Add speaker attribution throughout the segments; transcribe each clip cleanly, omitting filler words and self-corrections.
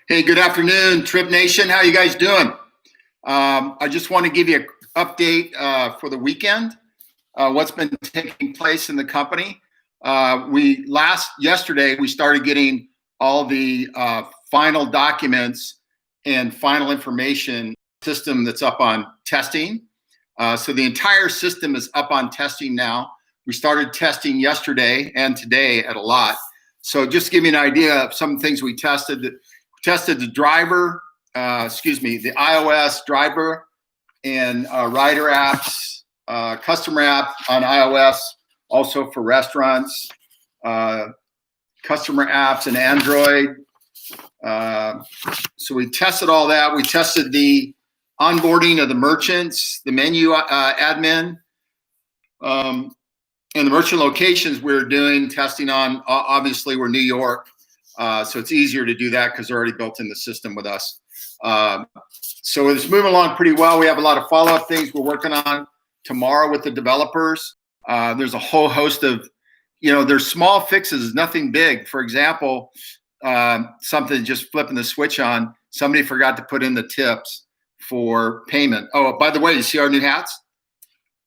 Speaker 1: Hey, good afternoon, Trip Nation. How you guys doing? I just want to give you an update for the weekend. What's been taking place in the company. Yesterday we started getting all the final documents and final information system that's up on testing. So the entire system is up on testing now. We started testing yesterday and today at a lot. So just to give you an idea of some things we tested. Tested the driver, the iOS driver and rider apps, customer app on iOS, also for restaurants, customer apps and Android. So we tested all that. We tested the onboarding of the merchants, the menu admin, and the merchant locations we're doing testing on. Obviously, we're New York. So it's easier to do that because they're already built in the system with us. So it's moving along pretty well. We have a lot of follow-up things we're working on tomorrow with the developers. There's a whole host of, there's small fixes, nothing big. For example, something just flipping the switch on, somebody forgot to put in the tips for payment. Oh, by the way, you see our new hats?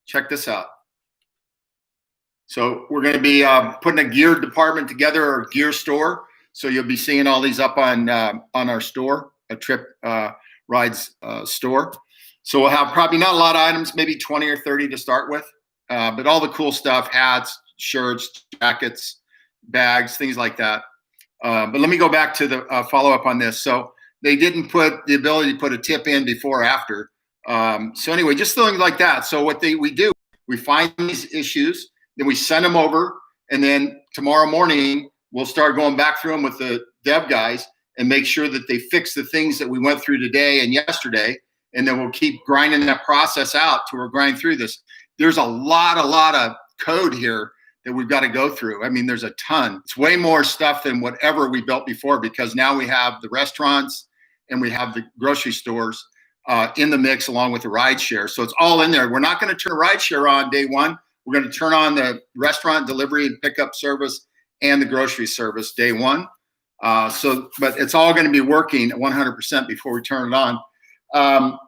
Speaker 1: Check this out. So we're going to be putting a gear department together, or gear store. So you'll be seeing all these up on our store, a Trip Rides store. So we'll have probably not a lot of items, maybe 20 or 30 to start with, but all the cool stuff, hats, shirts, jackets, bags, things like that. But let me go back to the follow-up on this. So they didn't put the ability to put a tip in before or after. So anyway, just things like that. So what we do, we find these issues, then we send them over, and then tomorrow morning, we'll start going back through them with the dev guys and make sure that they fix the things that we went through today and yesterday. And then we'll keep grinding that process out till we're grinding through this. There's a lot of code here that we've got to go through. I mean, there's a ton. It's way more stuff than whatever we built before, because now we have the restaurants and we have the grocery stores in the mix along with the ride share. So it's all in there. We're not going to turn a ride share on day one. We're going to turn on the restaurant delivery and pickup service and the grocery service day one. But it's all going to be working 100% before we turn it on.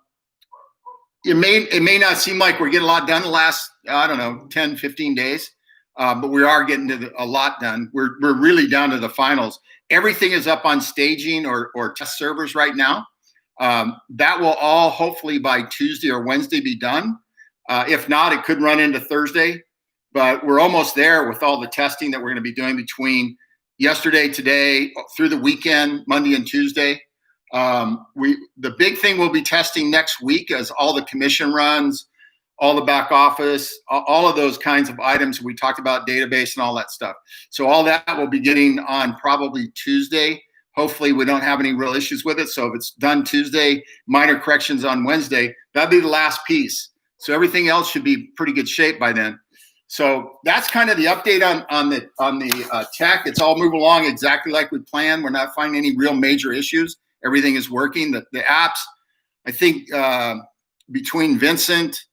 Speaker 1: It may not seem like we're getting a lot done the last, 10, 15 days, but we are getting a lot done. We're really down to the finals. Everything is up on staging or test servers right now. That will all hopefully by Tuesday or Wednesday be done. If not, it could run into Thursday. But we're almost there with all the testing that we're going to be doing between yesterday, today, through the weekend, Monday and Tuesday. The big thing we'll be testing next week is all the commission runs, all the back office, all of those kinds of items we talked about, database and all that stuff. So all that we'll be getting on probably Tuesday. Hopefully we don't have any real issues with it. So if it's done Tuesday, minor corrections on Wednesday, that'll be the last piece. So everything else should be pretty good shape by then. So that's kind of the update on the tech. It's all moving along exactly like we planned. We're not finding any real major issues. Everything is working. The apps, I think between Vincent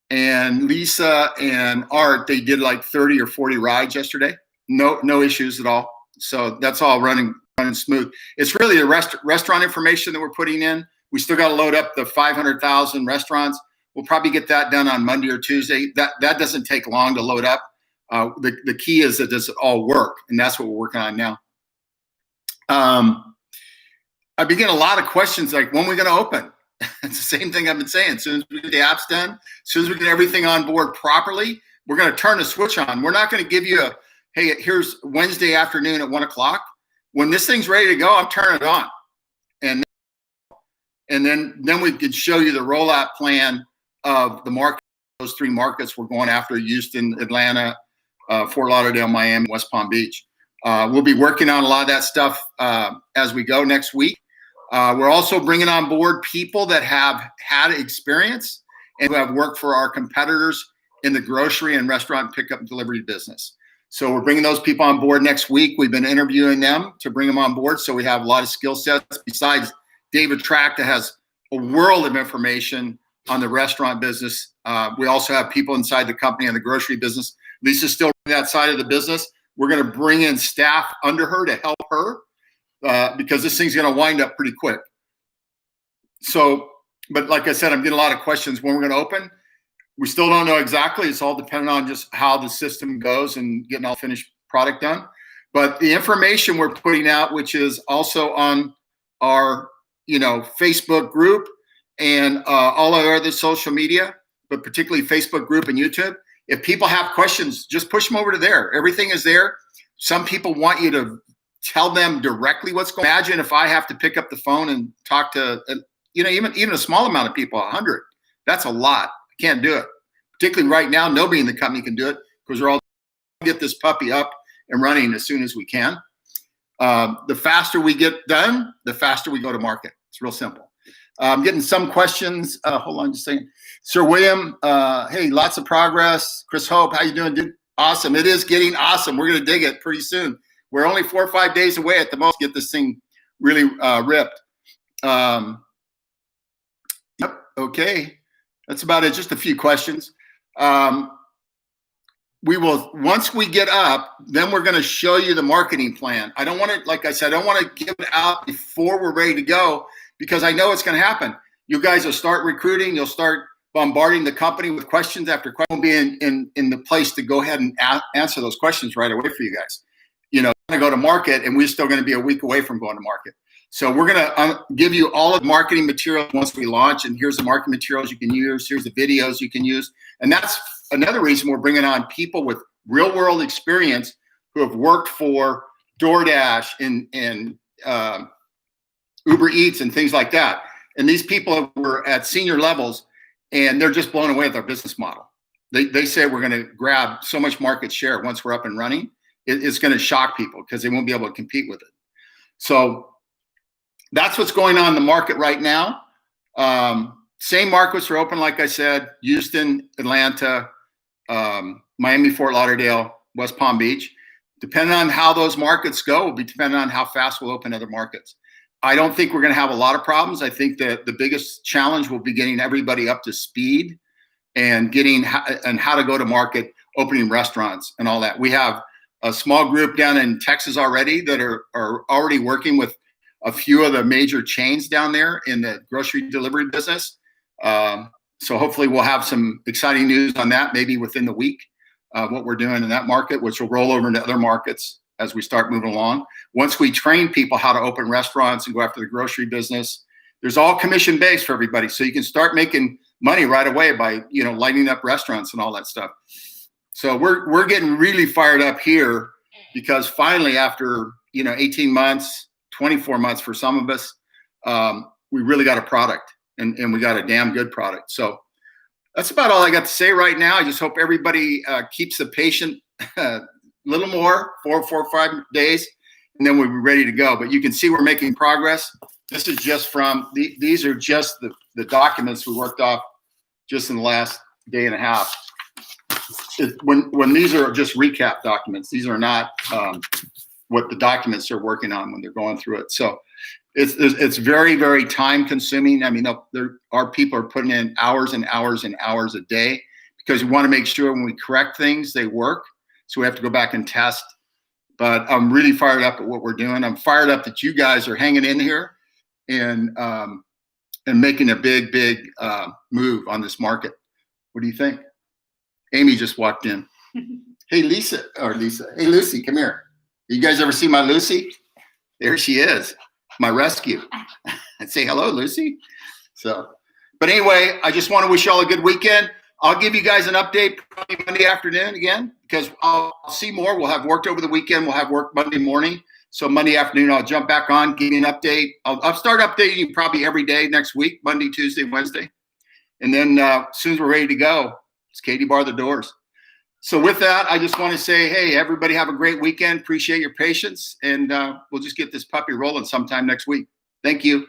Speaker 1: and Lisa and Art, they did like 30 or 40 rides yesterday. No issues at all. So that's all running smooth. It's really the restaurant information that we're putting in. We still got to load up the 500,000 restaurants. We'll probably get that done on Monday or Tuesday. That doesn't take long to load up. The key is that does it all work, and that's what we're working on now. I begin a lot of questions like, when are we going to open? It's the same thing I've been saying. As soon as we get the apps done, as soon as we get everything on board properly, we're going to turn the switch on. We're not going to give you hey, here's Wednesday afternoon at 1 o'clock. When this thing's ready to go, I'm turning it on. And then we could show you the rollout plan of the market, those 3 markets we're going after: Houston, Atlanta, Fort Lauderdale, Miami, West Palm Beach. We'll be working on a lot of that stuff as we go next week. We're also bringing on board people that have had experience and who have worked for our competitors in the grocery and restaurant pickup and delivery business. So we're bringing those people on board next week. We've been interviewing them to bring them on board. So we have a lot of skill sets besides David Track that has a world of information on the restaurant business. We also have people inside the company on the grocery business. Lisa's still on that side of the business. We're going to bring in staff under her to help her because this thing's going to wind up pretty quick. So, but like I said, I'm getting a lot of questions when we're going to open. We still don't know exactly. It's all dependent on just how the system goes and getting all finished product done. But the information we're putting out, which is also on our, Facebook group and all our other social media, but particularly Facebook group and YouTube. If people have questions, just push them over to there. Everything is there. Some people want you to tell them directly what's going on. Imagine if I have to pick up the phone and talk to, even a small amount of people, 100. That's a lot. I can't do it. Particularly right now, nobody in the company can do it because we're all get this puppy up and running as soon as we can. The faster we get done, the faster we go to market. It's real simple. I'm getting some questions. Hold on just a second. Sir William, hey, lots of progress. Chris Hope, how you doing, dude? Awesome. It is getting awesome. We're going to dig it pretty soon. We're only 4 or 5 days away at the most to get this thing really ripped. Yep. Okay. That's about it. Just a few questions. We will, once we get up, then we're going to show you the marketing plan. I don't want to, like I said, I don't want to give it out before we're ready to go because I know it's going to happen. You guys will start recruiting. You'll start bombarding the company with questions after questions. We'll be in the place to go ahead and answer those questions right away for you guys. We're going to go to market and we're still going to be a week away from going to market. So we're going to give you all of the marketing materials once we launch, and here's the marketing materials you can use. Here's the videos you can use. And that's another reason we're bringing on people with real world experience who have worked for DoorDash and Uber Eats and things like that. And these people were at senior levels and they're just blown away with our business model. They say we're going to grab so much market share once we're up and running. It's going to shock people because they won't be able to compete with it. So that's what's going on in the market right now. Same markets are open, like I said, Houston, Atlanta, Miami, Fort Lauderdale, West Palm Beach. Depending on how those markets go will be dependent on how fast we'll open other markets. I don't think we're going to have a lot of problems. I think that the biggest challenge will be getting everybody up to speed and getting how to go to market, opening restaurants and all that. We have a small group down in Texas already that are already working with a few of the major chains down there in the grocery delivery business. So hopefully we'll have some exciting news on that maybe within the week, what we're doing in that market, which will roll over into other markets as we start moving along. Once we train people how to open restaurants and go after the grocery business, there's all commission based for everybody. So you can start making money right away by, lighting up restaurants and all that stuff. So we're getting really fired up here because finally after, 18 months, 24 months for some of us, we really got a product and we got a damn good product. So that's about all I got to say right now. I just hope everybody keeps the patient a little more, 4 or 5 days, and then we'll be ready to go. But you can see we're making progress. This is just from, these are just the documents we worked off just in the last day and a half. When these are just recap documents, these are not what the documents they're working on when they're going through it. So it's very, very time consuming. I mean, our people are putting in hours and hours and hours a day because we want to make sure when we correct things, they work. So we have to go back and test. But I'm really fired up at what we're doing. I'm fired up that you guys are hanging in here and making a big, big move on this market. What do you think? Amy just walked in. Hey, Lisa. Hey, Lucy, come here. You guys ever see my Lucy? There she is, my rescue. I'd say hello, Lucy. So, but anyway, I just want to wish you all a good weekend. I'll give you guys an update probably Monday afternoon again because I'll see more. We'll have worked over the weekend. We'll have work Monday morning. So Monday afternoon, I'll jump back on, give you an update. I'll start updating you probably every day next week, Monday, Tuesday, Wednesday. And then as soon as we're ready to go, it's Katie bar the doors. So with that, I just want to say, hey, everybody have a great weekend. Appreciate your patience. And we'll just get this puppy rolling sometime next week. Thank you.